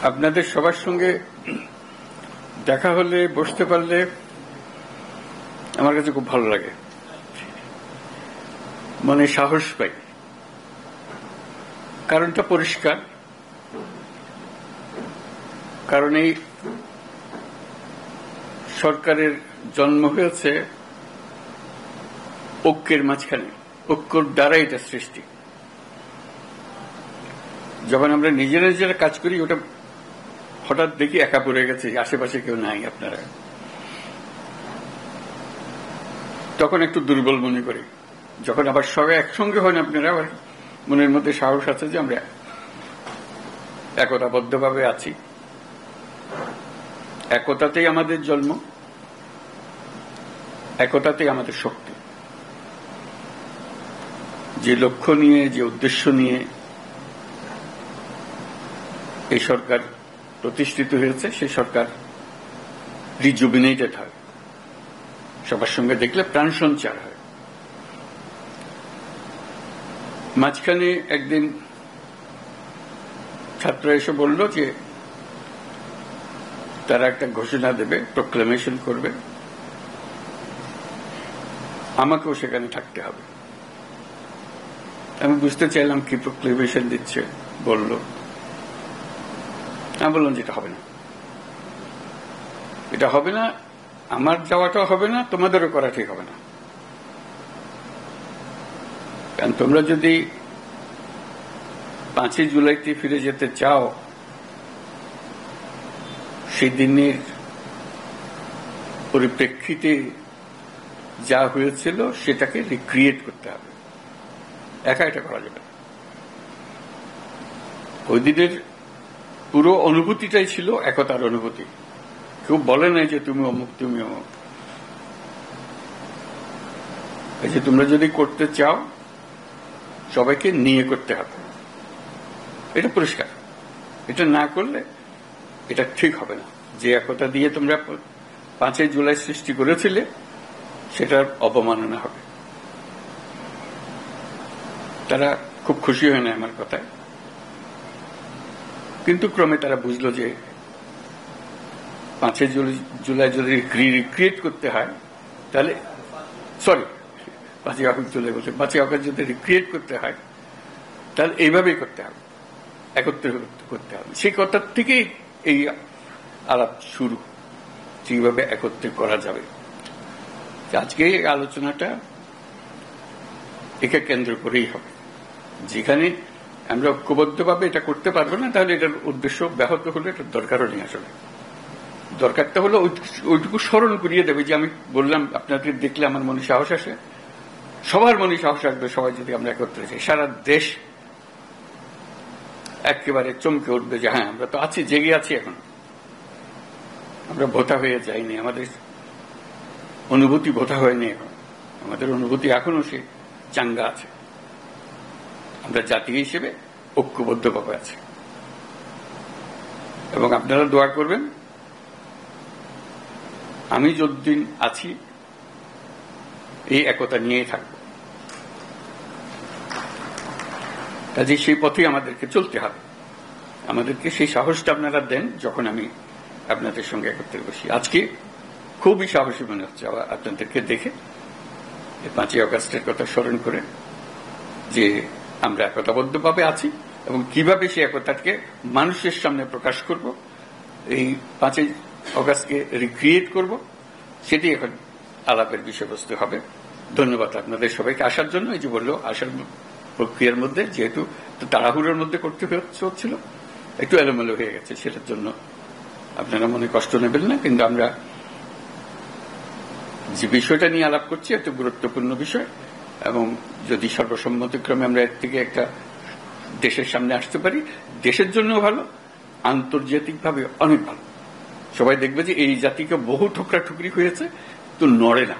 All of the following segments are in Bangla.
আপনাদের সবার সঙ্গে দেখা হলে বসতে পারলে আমার কাছে খুব ভালো লাগে, মনে সাহস পাই। কারণটা পরিষ্কার, কারণ এই সরকারের জন্ম হয়েছে ঐক্যের মাঝখানে, ঐক্যর দ্বারা এটা সৃষ্টি। যখন আমরা নিজেরা নিজেরা কাজ করি, ওটা হঠাৎ দেখি একা পড়ে গেছে, আশেপাশে কেউ নাই আপনারা, তখন একটু দুর্বল মনে করি। যখন আবার সবাই একসঙ্গে হন আপনারা, আবার মনের মধ্যে সাহস আছে যে আমরা একতাবদ্ধভাবে আছি। একতাতেই আমাদের জন্ম, একতাতেই আমাদের শক্তি। যে লক্ষ্য নিয়ে, যে উদ্দেশ্য নিয়ে এই সরকার প্রতিষ্ঠিত হয়েছে, সেই সরকার রিজুবিনেটেড হয়, সবার সঙ্গে দেখলে প্রাণ সঞ্চার হয়। মাঝখানে একদিন ছাত্র এসে বলল যে তারা একটা ঘোষণা দেবে, প্রোক্লামেশন করবে, আমাকেও সেখানে থাকতে হবে। আমি বুঝতে চাইলাম কি প্রোক্লামেশন দিচ্ছে, বলল। আমি বললাম যে এটা হবে না, এটা হবে না, আমার যাওয়াটাও হবে না, তোমাদেরও করা ঠিক হবে না। কারণ তোমরা যদি 5ই জুলাইতে ফিরে যেতে চাও, সেই দিনের পরিপ্রেক্ষিতে যা হয়েছিল সেটাকে রিক্রিয়েট করতে হবে, একা এটা করা যাবে না। ওই দিনের পুরো অনুভূতিটাই ছিল একতার অনুভূতি। কেউ বলে নাই যে তুমি অমুক, তুমি অমুক। এই যে তোমরা যদি করতে চাও, সবাইকে নিয়ে করতে হবে, এটা পরিষ্কার। এটা না করলে এটা ঠিক হবে না। যে একতা দিয়ে তোমরা 5ই জুলাই সৃষ্টি করেছিলে, সেটার অবমাননা হবে। তারা খুব খুশি হয় না আমার কথায়, কিন্তু ক্রমে তারা বুঝলো যে 5ই জুলাই যদি রিক্রিয়েট করতে হয়, তাহলে 5ই আগস্ট জুলাই বলছে, 5ই আগস্ট যদি রিক্রিয়েট করতে হয়, তাহলে এইভাবেই করতে হবে, একত্রে করতে হবে। সেই কথার থেকেই এই আলাপ শুরু, যেভাবে একত্রে করা যাবে। আজকে এই আলোচনাটা একে কেন্দ্র করেই হবে। যেখানে আমরা ঐক্যবদ্ধভাবে এটা করতে পারবো না, তাহলে এটার উদ্দেশ্য ব্যাহত হলে এটার দরকারও নেই। আসলে দরকারটা হলো ওইটুকু স্মরণ করিয়ে দেবে যে আমি বললাম, আপনাদের দেখলে আমার মনে সাহস আসে, সবার মনে সাহস আসবে। সবাই যদি আমরা একত্রে যাই, সারা দেশ একেবারে চমকে উঠবে যে হ্যাঁ, আমরা তো আছি, জেগে আছি, এখন আমরা ভোতা হয়ে যাইনি, আমাদের অনুভূতি ভোতা হয়নি, এখন আমাদের অনুভূতি এখনো সে চাঙ্গা আছে। আমরা জাতি হিসেবে ঐক্যবদ্ধভাবে আছে। এবং আপনারা দোয়া করবেন, আমি যতদিন আছি এই একতা নিয়েই থাকব। কাজে সেই পথে আমাদেরকে চলতে হবে। আমাদেরকে সেই সাহসটা আপনারা দেন যখন আমি আপনাদের সঙ্গে একত্রে বসি। আজকে খুবই সাহসী মনে হচ্ছে আপনাদেরকে দেখে, 5ই আগস্টের কথা স্মরণ করে, যে আমরা একতাবদ্ধভাবে আছি এবং কিভাবে সেই একতাকে মানুষের সামনে প্রকাশ করব, এই 5ই আগস্টকে রিক্রিয়েট করব, সেটি এখন আলাপের বিষয়বস্তু হবে। ধন্যবাদ আপনাদের সবাইকে আসার জন্য। এই যে বললো, আসার প্রক্রিয়ার মধ্যে যেহেতু তাড়াহুড়োর মধ্যে করতে হচ্ছিল, একটু এলোমেলো হয়ে গেছে, সেটার জন্য আপনারা মনে কষ্ট নেবেন না। কিন্তু আমরা যে বিষয়টা নিয়ে আলাপ করছি একটা গুরুত্বপূর্ণ বিষয়, এবং যদি সর্বসম্মতিক্রমে আমরা এর থেকে একটা দেশের সামনে আসতে পারি, দেশের জন্য ভালো, আন্তর্জাতিকভাবে অনেক ভালো। সবাই দেখবে যে এই জাতিকে বহু ঠোকরা ঠুকরি হয়েছে, তো নড়ে না,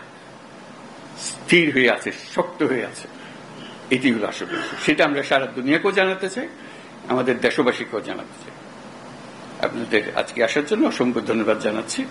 স্থির হয়ে আছে, শক্ত হয়ে আছে। এটি হলো আসলে, সেটা আমরা সারা দুনিয়াকেও জানাতে চাই, আমাদের দেশবাসীকেও জানাতে চাই। আপনাদের আজকে আসার জন্য অসংখ্য ধন্যবাদ জানাচ্ছি।